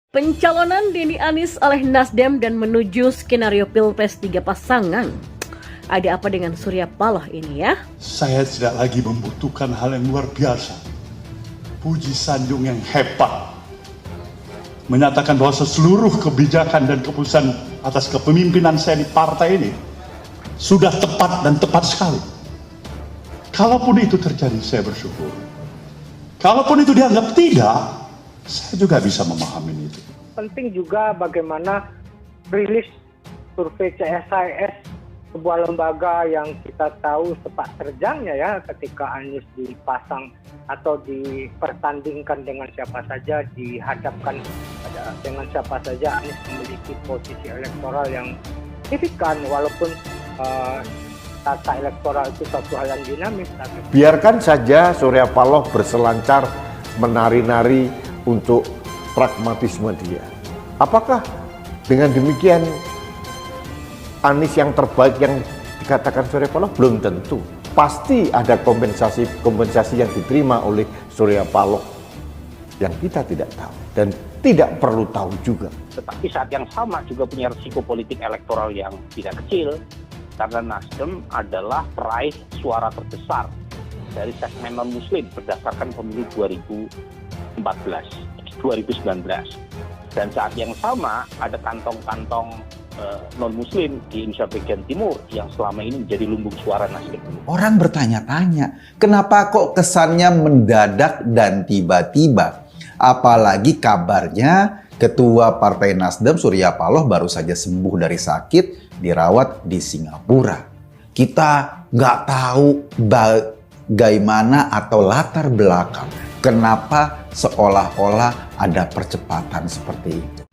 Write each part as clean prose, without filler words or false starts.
Pencalonan Denny Anies oleh Nasdem dan menuju skenario Pilpres 3 pasangan. Ada apa dengan Surya Paloh ini ya? Saya tidak lagi membutuhkan hal yang luar biasa. Puji sanjung yang hebat. Menyatakan bahwa seluruh kebijakan dan keputusan atas kepemimpinan saya di partai ini sudah tepat dan tepat sekali. Kalaupun itu terjadi, saya bersyukur. Kalaupun itu dianggap tidak, saya juga bisa memahami itu. Penting juga bagaimana rilis survei CSIS, sebuah lembaga yang kita tahu sepak terjangnya ya ketika Anies dipasang atau dipertandingkan dengan siapa saja, dihadapkan dengan siapa saja, Anies memiliki posisi elektoral yang signifikan walaupun tata elektoral itu suatu hal yang dinamis. Biarkan saja Surya Paloh berselancar menari-nari untuk pragmatisme dia. Apakah dengan demikian Anies yang terbaik yang dikatakan Surya Paloh? Belum tentu. Pasti ada kompensasi yang diterima oleh Surya Paloh yang kita tidak tahu dan tidak perlu tahu juga. Tetapi saat yang sama juga punya risiko politik elektoral yang tidak kecil karena Nasdem adalah peraih suara terbesar dari segmen non-muslim berdasarkan pemilu 2019. Dan saat yang sama ada kantong-kantong non-muslim di Indonesia bagian timur yang selama ini menjadi lumbung suara Nasdem. Orang bertanya-tanya, kenapa kok kesannya mendadak dan tiba-tiba? Apalagi kabarnya Ketua Partai Nasdem Surya Paloh baru saja sembuh dari sakit, dirawat di Singapura. Kita nggak tahu bagaimana atau latar belakang kenapa seolah-olah ada percepatan seperti itu.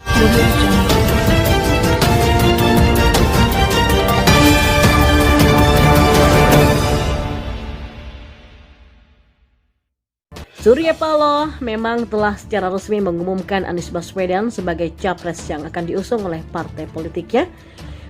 Surya Paloh memang telah secara resmi mengumumkan Anies Baswedan sebagai capres yang akan diusung oleh partai politiknya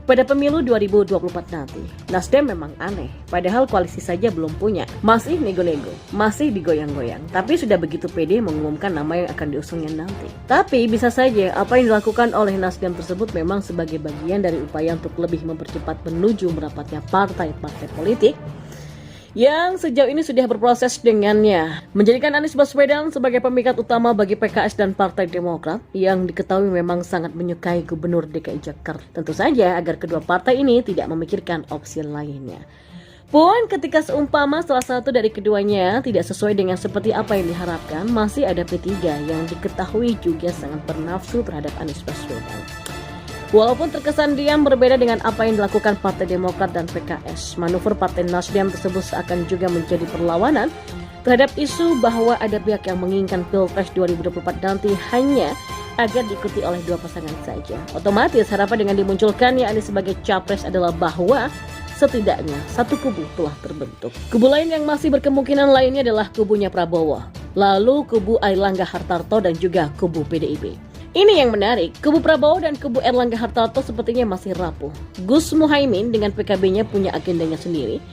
pada pemilu 2024 nanti. Nasdem memang aneh, padahal koalisi saja belum punya. Masih nego-nego, masih digoyang-goyang, tapi sudah begitu pede mengumumkan nama yang akan diusungnya nanti. Tapi bisa saja apa yang dilakukan oleh Nasdem tersebut memang sebagai bagian dari upaya untuk lebih mempercepat menuju merapatnya partai-partai politik yang sejauh ini sudah berproses dengannya, menjadikan Anies Baswedan sebagai pemikat utama bagi PKS dan Partai Demokrat yang diketahui memang sangat menyukai Gubernur DKI Jakarta. Tentu saja agar kedua partai ini tidak memikirkan opsi lainnya. Pun ketika seumpama salah satu dari keduanya tidak sesuai dengan seperti apa yang diharapkan, masih ada P3 yang diketahui juga sangat bernafsu terhadap Anies Baswedan. Walaupun terkesan diam berbeda dengan apa yang dilakukan Partai Demokrat dan PKS, manuver Partai Nasdem tersebut akan juga menjadi perlawanan terhadap isu bahwa ada pihak yang menginginkan Pilpres 2024 nanti hanya agar diikuti oleh dua pasangan saja. Otomatis harapan dengan dimunculkannya Anies sebagai capres adalah bahwa setidaknya satu kubu telah terbentuk. Kubu lain yang masih berkemungkinan lainnya adalah kubunya Prabowo, lalu kubu Airlangga Hartarto dan juga kubu PDIP. Ini yang menarik, kubu Prabowo dan kubu Airlangga Hartarto sepertinya masih rapuh. Gus Muhaimin dengan PKB-nya punya agendanya sendiri,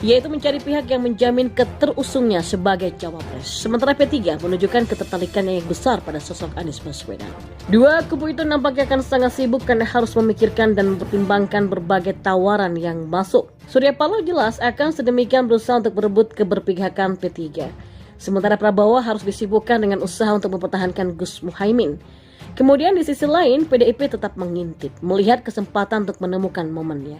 yaitu mencari pihak yang menjamin keterusungnya sebagai cawapres. Sementara P3 menunjukkan ketertarikannya yang besar pada sosok Anies Baswedan. Dua kubu itu nampaknya akan sangat sibuk karena harus memikirkan dan mempertimbangkan berbagai tawaran yang masuk. Surya Paloh jelas akan sedemikian berusaha untuk berebut keberpihakan P3. Sementara Prabowo harus disibukkan dengan usaha untuk mempertahankan Gus Muhaimin. Kemudian di sisi lain, PDIP tetap mengintip, melihat kesempatan untuk menemukan momennya.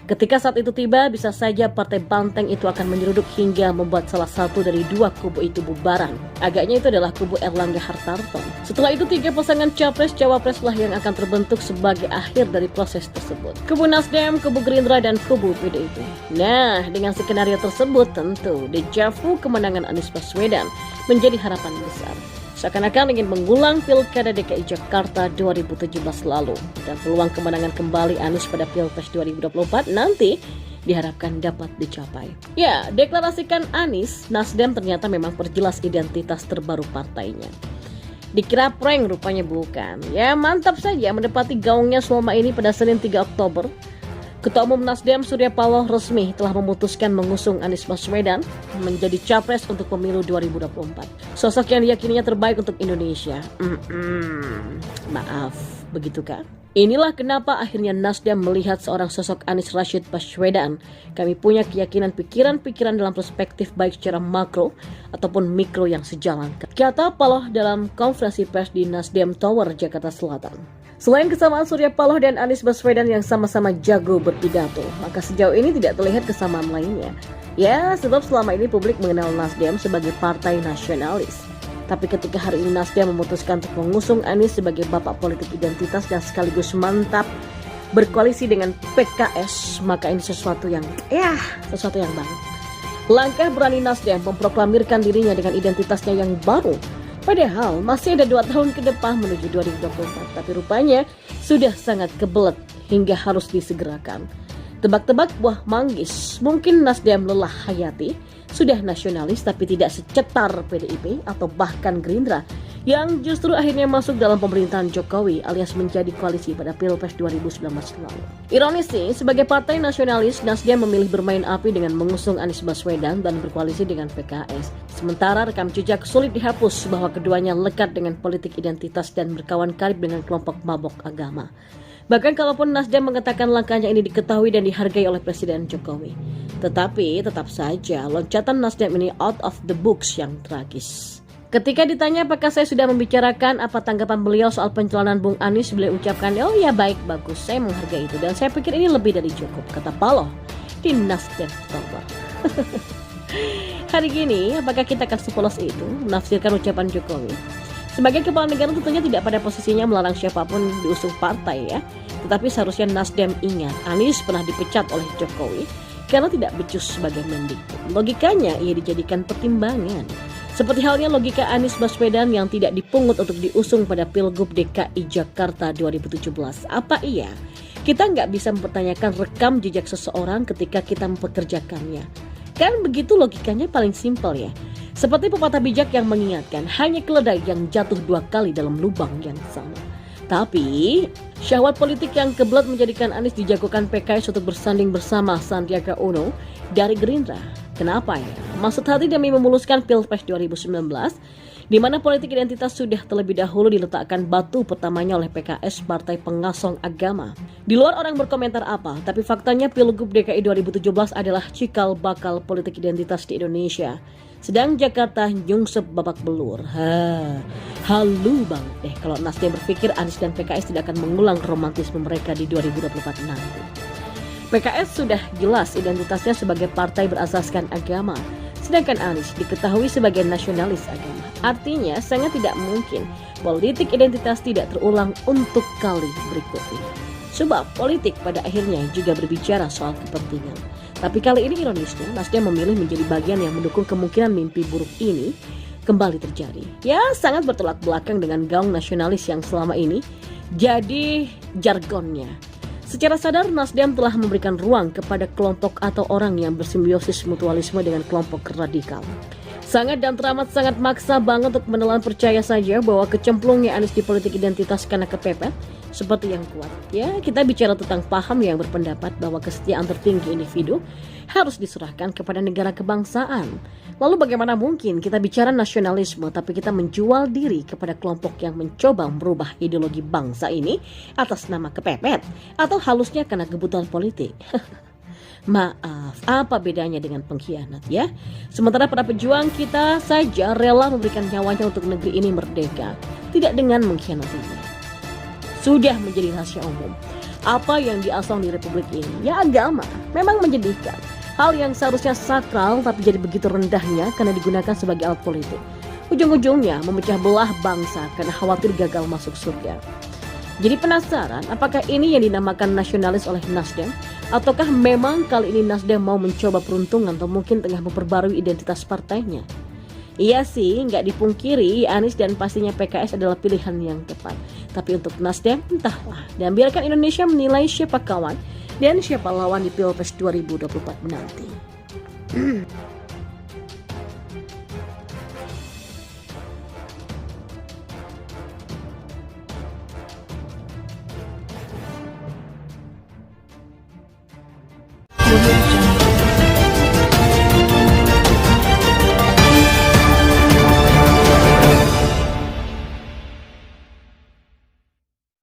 Ketika saat itu tiba, bisa saja partai banteng itu akan menyeruduk hingga membuat salah satu dari dua kubu itu bubaran. Agaknya itu adalah kubu Airlangga Hartarto. Setelah itu tiga pasangan capres-cawapres lah yang akan terbentuk sebagai akhir dari proses tersebut. Kubu Nasdem, kubu Gerindra, dan kubu PDIP. Nah, dengan skenario tersebut tentu dejavu kemenangan Anies Baswedan menjadi harapan besar. Seakan-akan ingin mengulang Pilkada DKI Jakarta 2017 lalu dan peluang kemenangan kembali Anies pada Pilpres 2024 nanti diharapkan dapat dicapai. Ya, deklarasikan Anies, Nasdem ternyata memang perjelas identitas terbaru partainya. Dikira prank rupanya bukan. Ya, mantap saja menepati gaungnya selama ini pada Senin 3 Oktober. Ketua Umum Nasdem Surya Paloh resmi telah memutuskan mengusung Anies Baswedan menjadi capres untuk pemilu 2024. Sosok yang diyakininya terbaik untuk Indonesia. Maaf, begitukah? Inilah kenapa akhirnya Nasdem melihat seorang sosok Anies Rashid Baswedan. Kami punya keyakinan pikiran-pikiran dalam perspektif baik secara makro ataupun mikro yang sejalan, kata Paloh dalam konferensi pers di Nasdem Tower, Jakarta Selatan. Selain kesamaan Surya Paloh dan Anies Baswedan yang sama-sama jago berpidato, maka sejauh ini tidak terlihat kesamaan lainnya. Ya, sebab selama ini publik mengenal Nasdem sebagai partai nasionalis. Tapi ketika hari ini Nasdem memutuskan untuk mengusung Anies sebagai bapak politik identitas dan sekaligus mantap berkoalisi dengan PKS, maka ini sesuatu yang banget. Langkah berani Nasdem memproklamirkan dirinya dengan identitasnya yang baru. Padahal masih ada 2 tahun ke depan menuju 2024, tapi rupanya sudah sangat kebelet hingga harus disegerakan. Tebak-tebak buah manggis, mungkin Nasdem lelah hayati, sudah nasionalis tapi tidak secetar PDIP atau bahkan Gerindra yang justru akhirnya masuk dalam pemerintahan Jokowi alias menjadi koalisi pada Pilpres 2019 lalu. Ironis sih, sebagai partai nasionalis, Nasdem memilih bermain api dengan mengusung Anies Baswedan dan berkoalisi dengan PKS. Sementara rekam jejak sulit dihapus bahwa keduanya lekat dengan politik identitas dan berkawan karib dengan kelompok mabok agama. Bahkan kalaupun Nasdem mengatakan langkahnya ini diketahui dan dihargai oleh Presiden Jokowi. Tetapi tetap saja loncatan Nasdem ini out of the books yang tragis. Ketika ditanya apakah saya sudah membicarakan apa tanggapan beliau soal pencalonan Bung Anies, beliau ucapkan, oh ya baik, bagus, saya menghargai itu dan saya pikir ini lebih dari cukup, kata Paloh di Nasdem Tower. Hari gini, apakah kita akan sepolos itu menafsirkan ucapan Jokowi? Sebagai kepala negara tentunya tidak pada posisinya melarang siapapun diusung partai ya. Tetapi seharusnya Nasdem ingat, Anies pernah dipecat oleh Jokowi karena tidak becus sebagai Mendikbud. Logikanya ia dijadikan pertimbangan. Seperti halnya logika Anies Baswedan yang tidak dipungut untuk diusung pada Pilgub DKI Jakarta 2017. Apa iya? Kita nggak bisa mempertanyakan rekam jejak seseorang ketika kita mempekerjakannya. Kan begitu logikanya paling simpel ya. Seperti pepatah bijak yang mengingatkan, hanya keledai yang jatuh 2 kali dalam lubang yang sama. Tapi, syahwat politik yang kebelet menjadikan Anies dijagokan PKS untuk bersanding bersama Sandiaga Uno dari Gerindra. Kenapa ya? Maksud hati demi memuluskan Pilpres 2019, di mana politik identitas sudah terlebih dahulu diletakkan batu pertamanya oleh PKS, partai pengasong agama. Di luar orang berkomentar apa, tapi faktanya Pilgub DKI 2017 adalah cikal bakal politik identitas di Indonesia. Sedang Jakarta nyungsep babak belur. Halu banget deh kalau Nasdem berpikir Anies dan PKS tidak akan mengulang romantisme mereka di 2024 nanti. PKS sudah jelas identitasnya sebagai partai berasaskan agama, sedangkan Anies diketahui sebagai nasionalis agama. Artinya sangat tidak mungkin politik identitas tidak terulang untuk kali berikutnya. Sebab politik pada akhirnya juga berbicara soal kepentingan. Tapi kali ini ironisnya Nasdem memilih menjadi bagian yang mendukung kemungkinan mimpi buruk ini kembali terjadi. Ya, sangat bertolak belakang dengan gaung nasionalis yang selama ini jadi jargonnya. Secara sadar Nasdem telah memberikan ruang kepada kelompok atau orang yang bersimbiosis mutualisme dengan kelompok radikal. Sangat dan teramat sangat maksa banget untuk menelan percaya saja bahwa kecemplungnya Anies di politik identitas karena kepepet seperti yang kuat. Ya, kita bicara tentang paham yang berpendapat bahwa kesetiaan tertinggi individu harus diserahkan kepada negara kebangsaan. Lalu bagaimana mungkin kita bicara nasionalisme tapi kita menjual diri kepada kelompok yang mencoba merubah ideologi bangsa ini atas nama kepepet atau halusnya karena kebutuhan politik? Maaf, apa bedanya dengan pengkhianat ya? Sementara para pejuang kita saja rela memberikan nyawanya untuk negeri ini merdeka, tidak dengan mengkhianatinya. Sudah menjadi rahasia umum. Apa yang diasong di republik ini? Ya agama, memang menyedihkan. Hal yang seharusnya sakral tapi jadi begitu rendahnya karena digunakan sebagai alat politik. Ujung-ujungnya memecah belah bangsa karena khawatir gagal masuk surga. Jadi penasaran apakah ini yang dinamakan nasionalis oleh Nasdem? Ataukah memang kali ini Nasdem mau mencoba peruntungan atau mungkin tengah memperbarui identitas partainya? Iya sih, nggak dipungkiri Anies dan pastinya PKS adalah pilihan yang tepat. Tapi untuk Nasdem, entahlah. Dan biarkan Indonesia menilai siapa kawan dan siapa lawan di Pilpres 2024 nanti.